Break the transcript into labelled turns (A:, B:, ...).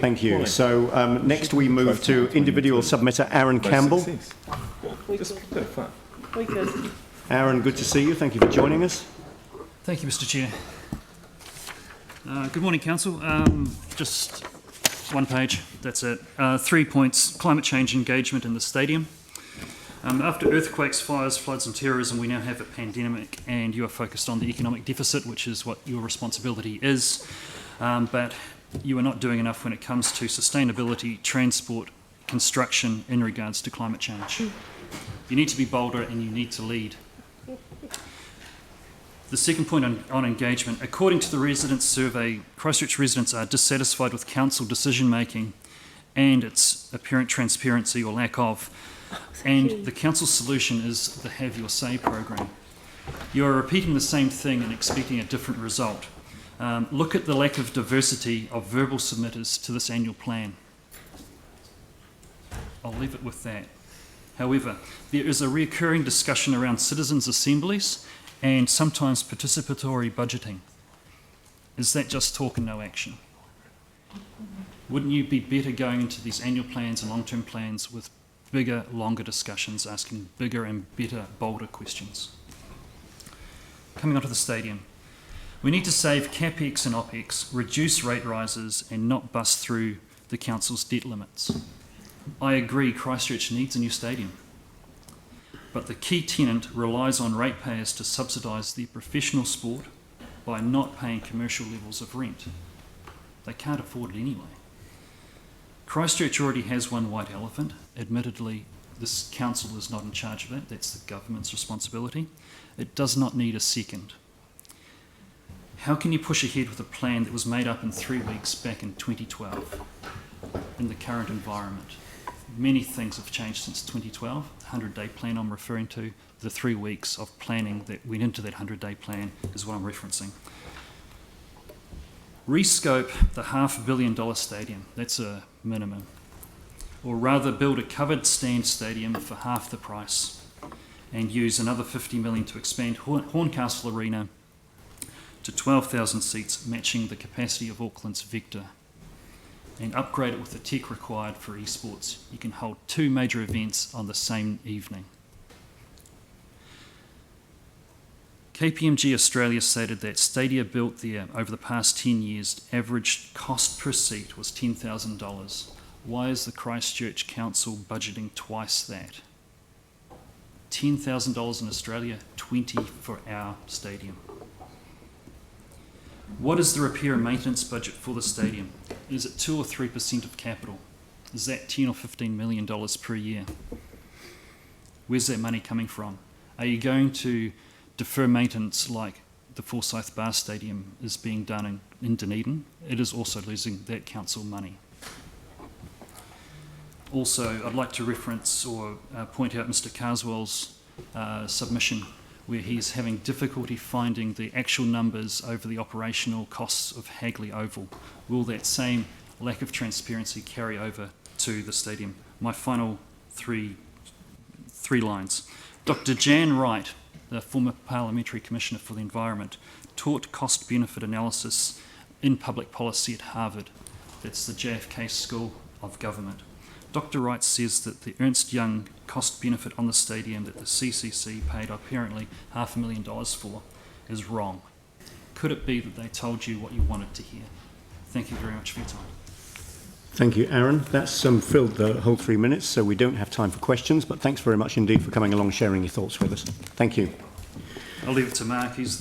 A: Thank you. So next we move to individual submitter Aaron Campbell. Aaron, good to see you. Thank you for joining us.
B: Thank you, Mr. Chair. Good morning, Council. Just one page, that's it. 3 points: climate change engagement in the stadium. After earthquakes, fires, floods and terrorism, we now have a pandemic, and you are focused on the economic deficit, which is what your responsibility is. But you are not doing enough when it comes to sustainability, transport, construction in regards to climate change. You need to be bolder and you need to lead. The second point on engagement: according to the residents' survey, Christchurch residents are dissatisfied with council decision making and its apparent transparency or lack of. And the council's solution is the Have Your Say program. You are repeating the same thing and expecting a different result. Look at the lack of diversity of verbal submitters to this annual plan. I'll leave it with that. However, there is a recurring discussion around citizens' assemblies and sometimes participatory budgeting. Is that just talk and no action? Wouldn't you be better going into these annual plans and long-term plans with bigger, longer discussions, asking bigger and better, bolder questions? Coming onto the stadium. We need to save CapEx and OpEx, reduce rate rises and not bust through the council's debt limits. I agree Christchurch needs a new stadium, but the key tenant relies on ratepayers to subsidise their professional sport by not paying commercial levels of rent. They can't afford it anyway. Christchurch already has one white elephant. Admittedly, this council is not in charge of that. That's the government's responsibility. It does not need a second. How can you push ahead with a plan that was made up in 3 weeks back in 2012 in the current environment? Many things have changed since 2012. The 100-day plan I'm referring to, the 3 weeks of planning that went into that 100-day plan is what I'm referencing. Rescope the $500 million stadium, that's a minimum. Or rather build a covered stand stadium for half the price and use another $50 million to expand Horncastle Arena to 12,000 seats, matching the capacity of Auckland's Vector, and upgrade it with the tech required for esports. You can hold 2 major events on the same evening. KPMG Australia stated that stadia built there over the past 10 years, average cost per seat was $10,000. Why is the Christchurch Council budgeting twice that? $10,000 in Australia, $20,000 for our stadium. What is the repair and maintenance budget for the stadium? Is it 2 or 3% of capital? Is that $10 or $15 million per year? Where's that money coming from? Are you going to defer maintenance like the Forsyth Bar Stadium is being done in Dunedin? It is also losing that council money. Also, I'd like to reference or point out Mr. Carswell's submission, where he's having difficulty finding the actual numbers over the operational costs of Hagley Oval. Will that same lack of transparency carry over to the stadium? My final three lines. Dr. Jan Wright, the former Parliamentary Commissioner for the Environment, taught cost-benefit analysis in public policy at Harvard. That's the JFK School of Government. Dr. Wright says that the Ernst Young cost-benefit on the stadium that the CCC paid apparently $500,000 for is wrong. Could it be that they told you what you wanted to hear? Thank you very much for your time.
A: Thank you, Aaron. That's filled the whole 3 minutes, so we don't have time for questions, but thanks very much indeed for coming along, sharing your thoughts with us. Thank you.
B: I'll leave it to Mark. He's